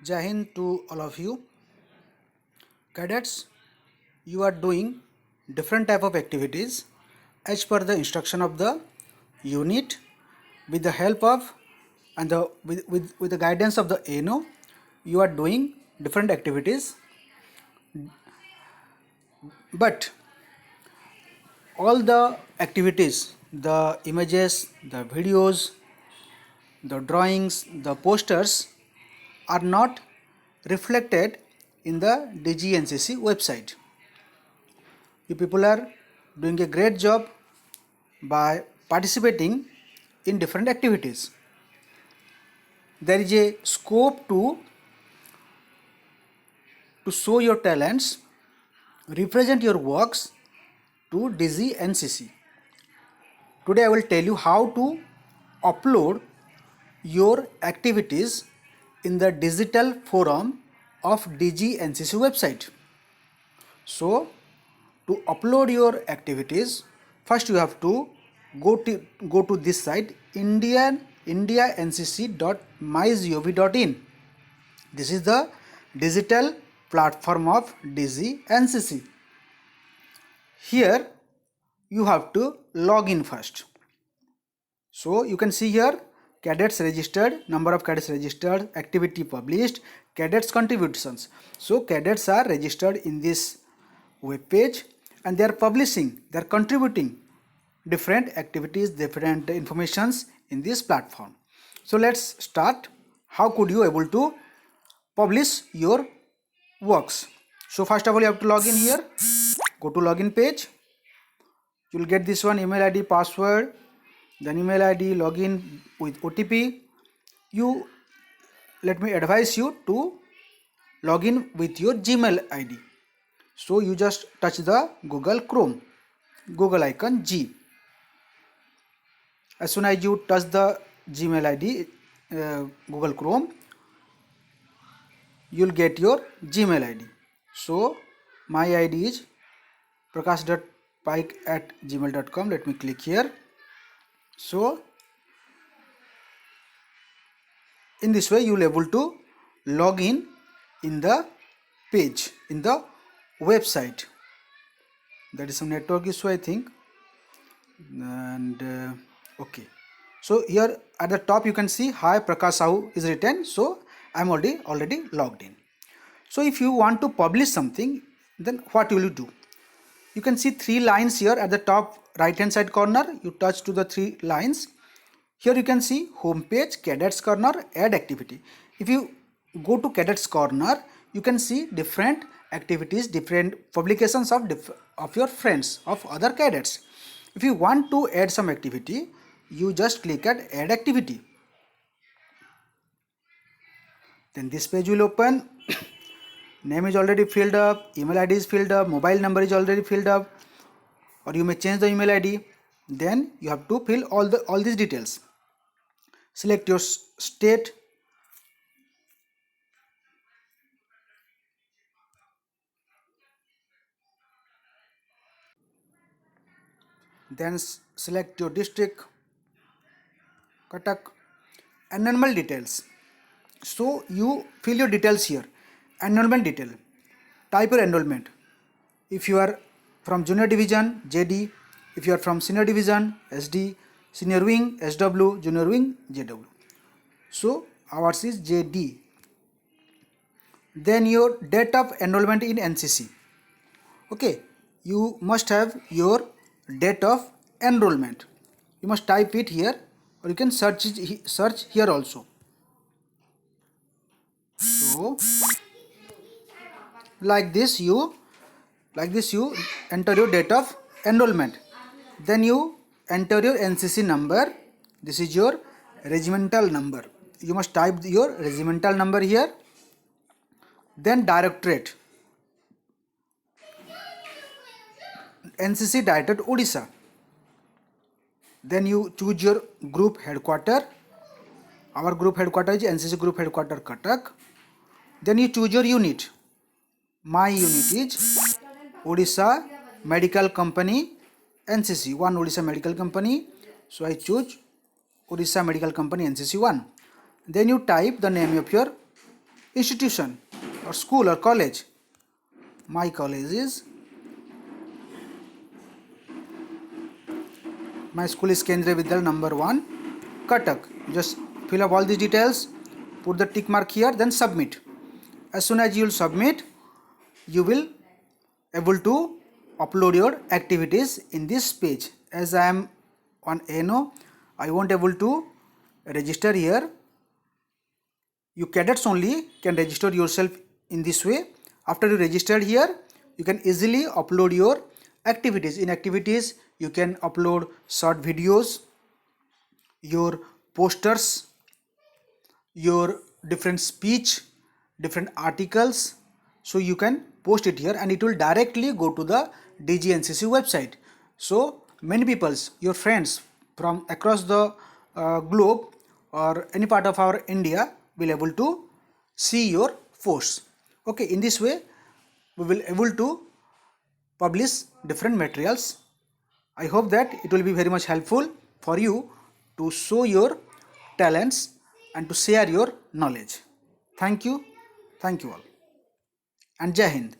Jai Hind to all of you. Cadets, you are doing different type of activities as per the instruction of the unit with the help of and with the guidance of the ANO. You are doing different activities, but all the activities, the images, the videos, the drawings, the posters are not reflected in the DGNCC website. You people are doing a great job by participating in different activities. There is a scope to show your talents, represent your works to DGNCC. Today I will tell you how to upload your activities in the digital forum of DGNCC website. So to upload your activities, first you have to go to this site indiancc.mygov.in. This is the digital platform of DGNCC. Here you have to log in first. So you can see here cadets registered, number of cadets registered, activity published, cadets contributions. So cadets are registered in this web page and they are publishing, they are contributing different activities, different informations in this platform. So let's start. How could you able to publish your works? So first of all you have to log in here. Go to login page. You will get this one, email ID, password, then email ID, login with OTP. Let me advise you to log in with your Gmail ID. So you just touch the Google Chrome, Google icon G. As soon as you touch the Gmail ID, Google Chrome, you will get your Gmail ID. So my ID is prakash.paik@gmail.com. Let me click here. So in this way you will able to log in the page, in the website. That is some network issue I think, and okay. So here at the top you can see hi Prakash Sahu is written. So I am already logged in. So if you want to publish something, then what will you do? You can see three lines here at the top right hand side corner. You touch to the three lines. Here you can see home page, cadets corner, add activity. If you go to cadets corner, you can see different activities, different publications of your friends, of other cadets. If you want to add some activity, you just click at add activity. Then this page will open. Name is already filled up, email ID is filled up, mobile number is already filled up, or you may change the email ID. Then you have to fill all these details. Select your state, then select your district, Cuttack, enrollment details. So you fill your details here. Enrollment detail, type your enrollment. If you are from junior division, JD. If you are from senior division, SD, senior wing, SW, junior wing, JW. So ours is JD. Then your date of enrollment in NCC. Okay, you must have your date of enrollment. You must type it here, or you can search here also. So like this you enter your date of enrollment. Then you enter your NCC number. This is your regimental number. You must type your regimental number here. Then directorate, NCC Directorate Odisha. Then you choose your group headquarter. Our group headquarter is NCC group headquarter Cuttack. Then you choose your unit. My unit is Odisha Medical Company NCC 1, Odisha Medical Company. So I choose Odisha Medical Company NCC 1. Then you type the name of your institution or school or college. My college is, my school is Kendriya Vidyalaya number 1, Cuttack. Just fill up all these details, put the tick mark here, then submit. As soon as you will submit, you will able to upload your activities in this page. As I am on ANO, I won't able to register here. You cadets only can register yourself in this way. After you registered here, you can easily upload your activities. In activities, you can upload short videos, your posters, your different speech, different articles. So you can post it here and it will directly go to the DGNCC website. So many people, your friends from across the globe or any part of our India will able to see your posts. Okay, in this way we will able to publish different materials. I hope that it will be very much helpful for you to show your talents and to share your knowledge. Thank you all, and Jai Hind.